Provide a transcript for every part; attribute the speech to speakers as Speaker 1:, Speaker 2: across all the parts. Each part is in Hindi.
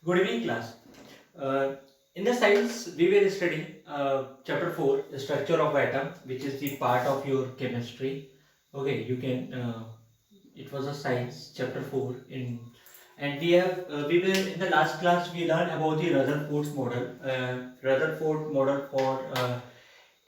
Speaker 1: Good evening, class. In the science, we were studying chapter 4, the structure of atom, which is the part of your chemistry. Okay, you can. It was a science chapter 4 in, and we were in the last class we learned about the Rutherford's model. Rutherford model for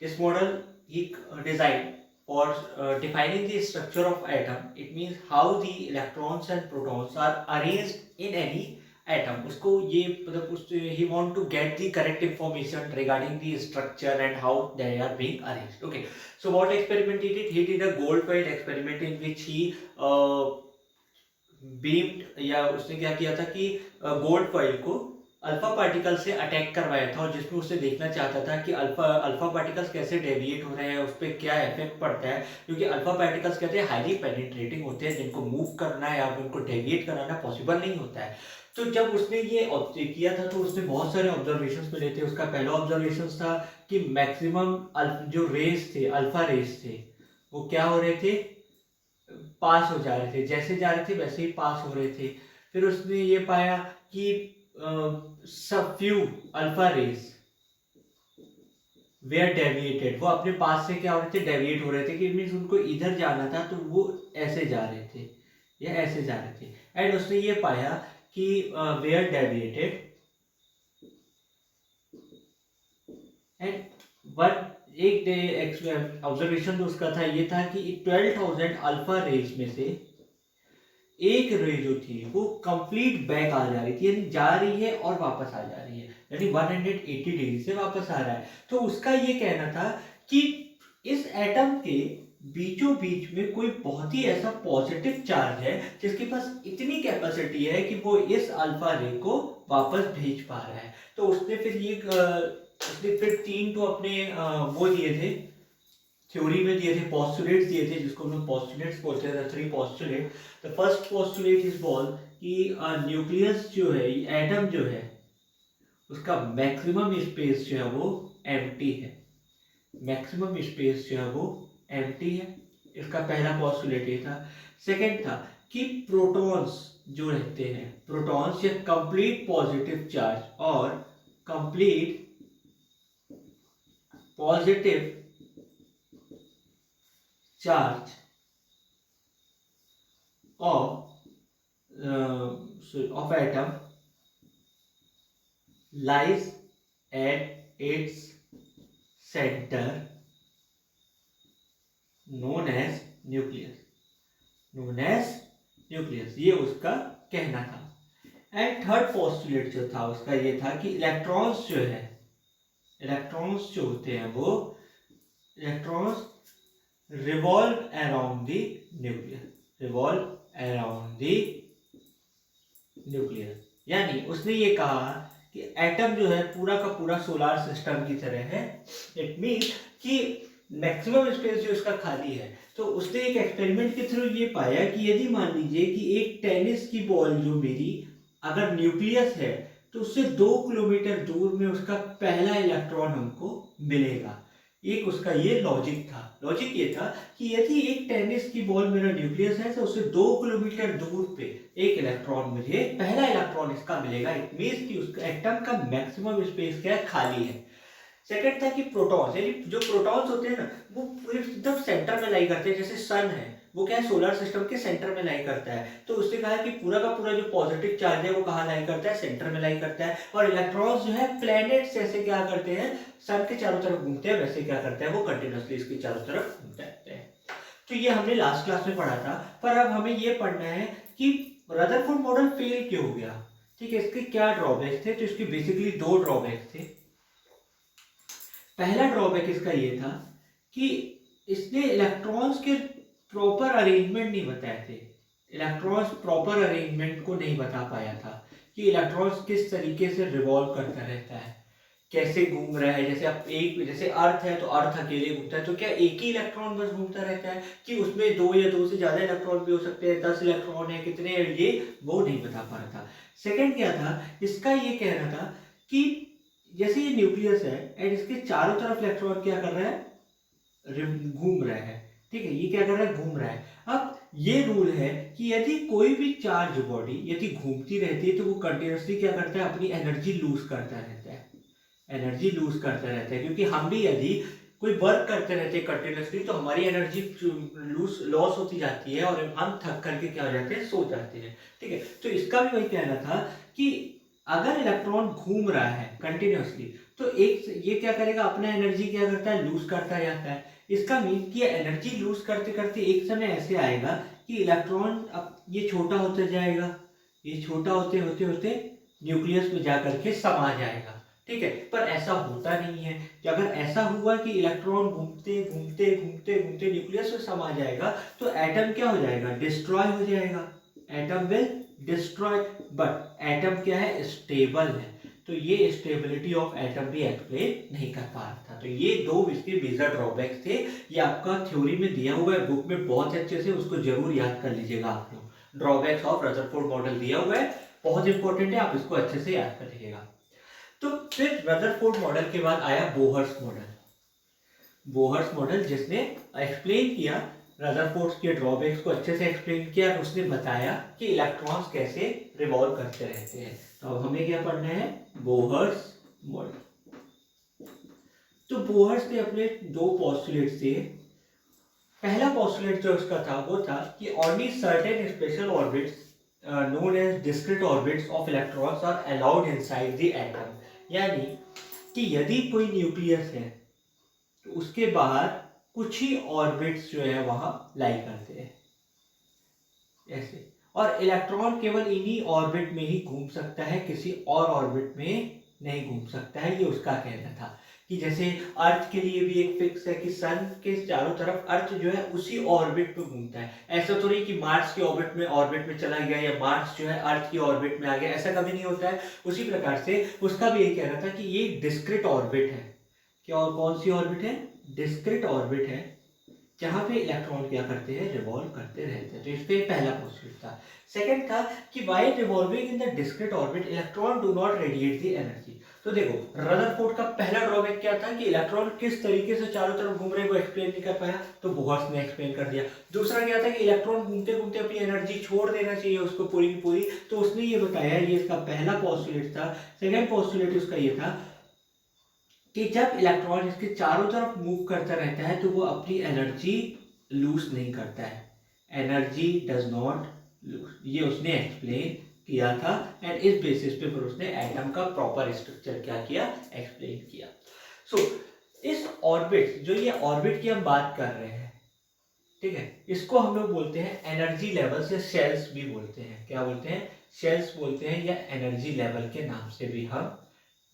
Speaker 1: this model he designed for defining the structure of atom. It means how the electrons and protons are arranged in any atom. उसको ये मतलब उस he want to get the correct information regarding the structure and how they are being arranged. Okay, so what experiment he did? He did a gold foil experiment in which he बीम्ड या उसने क्या किया था कि गोल्ड फॉइल को अल्फा पार्टिकल से अटैक करवाया था और जिसमें उसे देखना चाहता था कि अल्फा अल्फा पार्टिकल्स कैसे डेविएट हो रहे हैं, उस पर क्या इफेक्ट पड़ता है, क्योंकि अल्फा पार्टिकल्स कहते हैं हाईली पेनिट्रेटिंग होते हैं, जिनको मूव करना या उनको डेविएट कराना पॉसिबल नहीं होता है। तो जब उसने ये किया था तो उसने बहुत सारे ऑब्जर्वेशंस मिले थे। उसका पहला ऑब्जर्वेशन था कि मैक्सिमम जो रेस थे, अल्फा रेस थे, वो क्या हो रहे थे, पास हो जा रहे थे, जैसे जा रहे थे वैसे ही पास हो रहे थे। फिर उसने ये पाया कि सब few alpha rays were deviated, वो अपने पास से क्या हो रहे थे, डेविएट हो रहे थे, कि मीन्स उनको इधर जाना था तो वो ऐसे जा रहे थे या ऐसे जा रहे थे। एंड उसने ये पाया कि वेयर डेविएटेड एंड वन एक ऑब्जर्वेशन तो उसका था, ये था कि 12,000 अल्फा रेस में से एक रे जो थी वो कंप्लीट बैक आ जा रही थी, यानी जा रही है और वापस आ जा रही है, यानी 180 डिग्री से वापस आ रहा है। तो उसका ये कहना था कि इस एटम के बीचों बीच में कोई बहुत ही ऐसा पॉजिटिव चार्ज है जिसके पास इतनी कैपेसिटी है कि वो इस अल्फा रे को वापस भेज पा रहा है। तो उसने फिर तीन तो अपने वो दिए थे, थ्योरी में दिए थे, पोस्टुलेट्स दिए थे, जिसको हम लोग पोस्टुलेट्स बोलते हैं, three postulate. The first postulate is बोल कि न्यूक्लियस जो है, एटम जो है, उसका मैक्सिमम स्पेस जो है वो एम्प्टी है। मैक्सिमम स्पेस जो है वो एम्प्टी है। इसका पहला पोस्टुलेट ये था। सेकंड था कि प्रोटॉन्स जो रहते हैं, प्रोटॉन्स या कंप्लीट पॉजिटिव चार्ज और complete positive charge of atom lies at its center known as nucleus, ये उसका कहना था। एंड थर्ड पोस्टुलेट जो था उसका ये था कि इलेक्ट्रॉन्स जो होते हैं वो electrons revolve around the nucleus, यानी उसने ये कहा कि एटम जो है पूरा का पूरा सोलार सिस्टम की तरह है। इट मीन्स कि मैक्सिमम स्पेस जो इसका खाली है। तो उसने एक एक्सपेरिमेंट के थ्रू ये पाया कि यदि मान लीजिए कि एक टेनिस की बॉल जो मेरी अगर न्यूक्लियस है तो उससे 2 किलोमीटर दूर में उसका पहला इलेक्ट्रॉन हमको मिलेगा। एक उसका ये लॉजिक था। लॉजिक ये था कि यदि एक टेनिस की बॉल मेरा न्यूक्लियस है तो उससे 2 किलोमीटर दूर पे एक इलेक्ट्रॉन मुझे, पहला इलेक्ट्रॉन इसका मिलेगा। इट मीन्स कि उसका एटम का मैक्सिमम स्पेस क्या है, खाली है। सेकंड था कि प्रोटॉन्स, यानी जो प्रोटॉन्स होते हैं ना, वो पूरे एकदम सेंटर में लाई करते हैं। जैसे सन है, वो क्या है, सोलर सिस्टम के सेंटर में लाई करता है। तो उसने कहा कि पूरा का पूरा जो पॉजिटिव चार्ज है वो कहाँ लाई करता है, सेंटर में लाई करता है। और इलेक्ट्रॉन्स जो है प्लैनेट्स जैसे क्या करते हैं, सन के चारों तरफ घूमते हैं, वैसे क्या करते हैं, वो कंटिन्यूसली इसके चारों तरफ घूमते रहते हैं। तो ये हमने लास्ट क्लास में पढ़ा था। पर अब हमें ये पढ़ना है कि रदरफोर्ड मॉडल फेल क्यों हो गया। ठीक है, इसके क्या ड्रॉबैक्स थे। तो इसके बेसिकली 2 ड्रॉबैक्स थे। पहला ड्रॉबैक इसका ये था कि इसने इलेक्ट्रॉन्स के प्रॉपर अरेंजमेंट नहीं बताए थे। इलेक्ट्रॉन्स प्रॉपर अरेंजमेंट को नहीं बता पाया था कि इलेक्ट्रॉन्स किस तरीके से रिवॉल्व करता रहता है, कैसे घूम रहा है। जैसे आप जैसे अर्थ है तो अर्थ अकेले घूमता है, तो क्या एक ही इलेक्ट्रॉन बस घूमता रहता है कि उसमें 2 या 2 से ज्यादा इलेक्ट्रॉन भी हो सकते हैं, 10 इलेक्ट्रॉन है, कितने है, ये वो नहीं बता पा रहा था। सेकंड क्या था, इसका ये कहना था कि जैसे ये न्यूक्लियस है एंड इसके चारों तरफ इलेक्ट्रॉन क्या कर रहा है, घूम रहा है। ठीक है, ये क्या कर रहा है, घूम रहा है। अब ये रूल है कि यदि कोई भी चार्ज बॉडी यदि घूमती रहती है तो वो कंटिन्यूसली क्या करता है, अपनी एनर्जी लूज करता रहता है, एनर्जी लूज करता रहता है। क्योंकि हम भी यदि कोई वर्क करते रहते हैं कंटिन्यूसली तो हमारी एनर्जी लूज लॉस होती जाती है और हम थक करके क्या हो जाते हैं, सो जाते हैं। ठीक है, तो इसका भी वही कहना था कि अगर इलेक्ट्रॉन घूम रहा है कंटिन्यूसली तो एक ये क्या करेगा, अपना एनर्जी क्या करता है, लूज करता जाता है। इसका मीन कि एनर्जी लूज करते करते एक समय ऐसे आएगा कि इलेक्ट्रॉन अब ये छोटा होता जाएगा, ये छोटा होते होते होते न्यूक्लियस में जाकर के समा जाएगा। ठीक है, पर ऐसा होता नहीं है कि अगर ऐसा हुआ कि इलेक्ट्रॉन घूमते घूमते घूमते घूमते न्यूक्लियस में समा जाएगा तो एटम क्या हो जाएगा, डिस्ट्रॉय हो जाएगा, atom will destroy. But atom क्या है, स्टेबल है, तो ये स्टेबिलिटी ऑफ एटम भी एक्सप्लेन नहीं कर पा रहा था। तो ये दो इसके मेजर ड्रॉबैक्स थे। ये आपका थ्योरी में दिया हुआ है बुक में, बहुत अच्छे से उसको जरूर याद कर लीजिएगा आप लोग। ड्रॉबैक्स ऑफ रदरफोर्ड मॉडल दिया हुआ है, बहुत इंपॉर्टेंट है, आप इसको अच्छे से याद कर लीजिएगा। तो फिर रदरफोर्ड मॉडल के बाद आया बोहर्स मॉडल। बोहर्स मॉडल जिसने एक्सप्लेन किया रदरफोर्ड के ड्रॉबैक्स को अच्छे से एक्सप्लेन किया और उसने बताया कि इलेक्ट्रॉन्स कैसे रिवॉल्व करते रहते हैं। तो अब हमें क्या पढ़ना है, बोहर्स मॉडल। तो बोहर्स ने अपने दो पोस्टुलेट दिए। पहला पोस्टुलेट जो उसका था वो था कि only certain special orbits known as discrete orbits of electrons are allowed inside the atom। यानी कि यदि कोई न्यूक्लियस है तो उसके बाहर कुछ ही ऑर्बिट्स जो है वहां लाई करते हैं ऐसे, और इलेक्ट्रॉन केवल इन्हीं ऑर्बिट में ही घूम सकता है, किसी और ऑर्बिट में नहीं घूम सकता है। ये उसका कहना था कि जैसे अर्थ के लिए भी एक फिक्स है कि सन के चारों तरफ अर्थ जो है उसी ऑर्बिट पे घूमता है। ऐसा तो नहीं कि मार्स की ऑर्बिट में चला गया या मार्स जो है अर्थ की ऑर्बिट में आ गया, ऐसा कभी नहीं होता है। उसी प्रकार से उसका भी यही कहना था कि ये डिस्क्रीट ऑर्बिट है। क्या, और कौन सी ऑर्बिट है, डिस्क्रीट ऑर्बिट है, जहां पे इलेक्ट्रॉन क्या करते हैं, रिवॉल्व करते रहते हैं। तो इस पे पहला पोस्टुलेट था। सेकंड था कि while revolving in the discrete orbit electron do not radiate the energy. तो देखो रदरफोर्ड का पहला ड्रॉबैक क्या था कि इलेक्ट्रॉन किस तरीके से चारों तरफ घूम रहे हैं वो एक्सप्लेन नहीं कर पाया, तो बोहर्स ने एक्सप्लेन कर दिया। दूसरा क्या था कि इलेक्ट्रॉन घूमते घूमते अपनी एनर्जी छोड़ देना चाहिए उसको पूरी की पूरी, तो उसने ये बताया, ये इसका पहला पोस्टुलेट था। सेकंड पोस्टुलेट उसका ये था कि जब इलेक्ट्रॉन इसके चारों तरफ मूव करता रहता है तो वो अपनी एनर्जी लूज नहीं करता है, एनर्जी डज नॉट लूज, ये उसने एक्सप्लेन किया था। एंड इस बेसिस पे फिर उसने एटम का प्रॉपर स्ट्रक्चर क्या किया, एक्सप्लेन किया। सो इस ऑर्बिट, जो ये ऑर्बिट की हम बात कर रहे हैं, ठीक है, इसको हम लोग बोलते हैं एनर्जी लेवल्स या शेल्स भी बोलते हैं। क्या बोलते हैं, शेल्स बोलते हैं, या एनर्जी लेवल के नाम से भी हम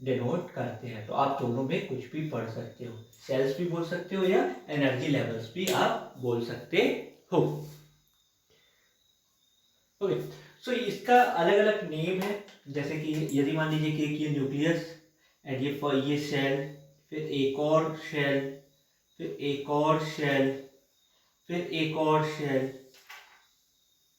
Speaker 1: डिनोट करते हैं। तो आप दोनों में कुछ भी पढ़ सकते हो, सेल्स भी बोल सकते हो या एनर्जी लेवल्स भी आप बोल सकते हो। ओके, सो इसका अलग अलग नेम है। जैसे कि यदि मान लीजिए कि एक ये न्यूक्लियस एंड ये सेल, फिर एक और शेल, फिर एक और शेल, फिर एक और शेल,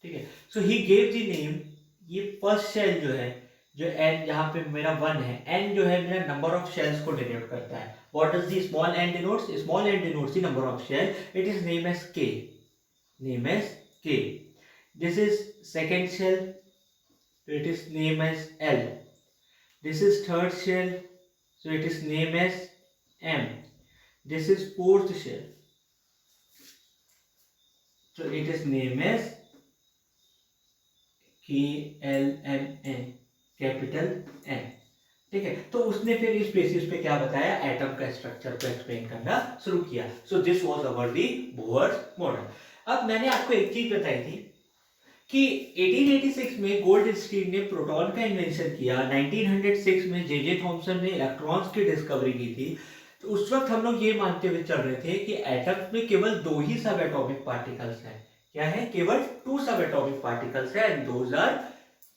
Speaker 1: ठीक है। सो ही गेव द नेम, ये फर्स्ट शेल जो है, जो एन यहाँ पे मेरा 1 है, एन जो है मेरा नंबर ऑफ शेल्स को डिनोट करता है। What does the small n denotes, small n denotes the number of shell, it is name as K, name as K. This is second shell, it is name as L. This is third shell, so it is named as M. This is fourth shell, so it is named as KLMN, capital N। ठीक है, तो उसने फिर इस बेसिस पे क्या बताया, एटम का स्ट्रक्चर को एक्सप्लेन करना शुरू किया। So this was our the Bohr's model. अब मैंने आपको एक चीज बताई थी कि 1886 में गोल्डस्टीन ने प्रोटॉन का इन्वेंशन किया, 1906 में जे थॉमसन ने इलेक्ट्रॉन्स की डिस्कवरी की थी। तो उस वक्त हम लोग ये मानते हुए चल रहे थे कि एटम्स में केवल दो ही सब एटॉमिक पार्टिकल्स हैं। क्या है, केवल 2 सब एटॉमिक पार्टिकल्स हैं, and those are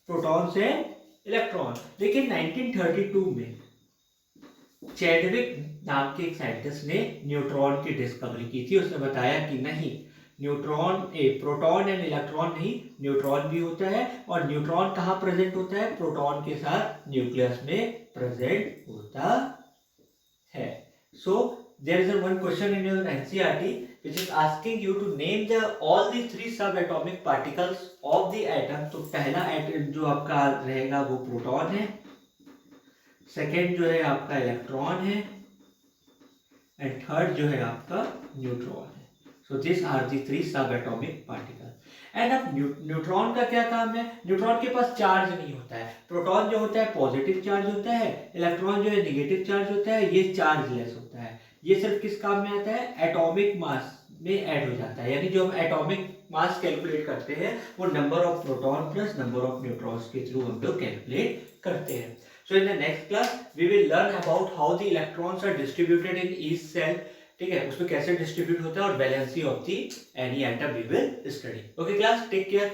Speaker 1: protons and electron. लेकिन 1932 में चैडविक नाम के एक साइंटिस्ट ने न्यूट्रॉन की डिस्कवरी की थी। उसने बताया कि नहीं, न्यूट्रॉन प्रोटॉन एंड इलेक्ट्रॉन नहीं, न्यूट्रॉन भी होता है, और न्यूट्रॉन कहाँ प्रेजेंट होता है, प्रोटॉन के साथ न्यूक्लियस में प्रेजेंट होता है। So there is one question in your NCERT which is asking you to name the all the three subatomic particles of the atom. तो पहला एटम जो आपका रहेगा वो प्रोटॉन है, सेकेंड जो है आपका इलेक्ट्रॉन है, एंड थर्ड जो है आपका न्यूट्रॉन है. So this are the three subatomic particle. And अब न्यूट्रॉन का क्या काम है? न्यूट्रॉन के पास चार्ज नहीं होता है. प्रोटॉन जो होता है पॉजिटिव चार्ज होता है, इलेक्ट्रॉन जो है नेगेटिव चार्ज होता है, ये चार्जलेस होता है. ये सिर्फ किस काम में आता है? एटॉमिक मास में ऐड हो जाता है. यानी जो हम एटॉमिक मास कैलकुलेट करते हैं वो number of proton plus number of neutrons के थ्रू हम लोग कैलकुलेट करते हैं. So in the next class we will learn about how the electrons are distributed in each cell. ठीक है, उसमें कैसे डिस्ट्रीब्यूट होता है और valency of the any atom we will study. Okay class, take care.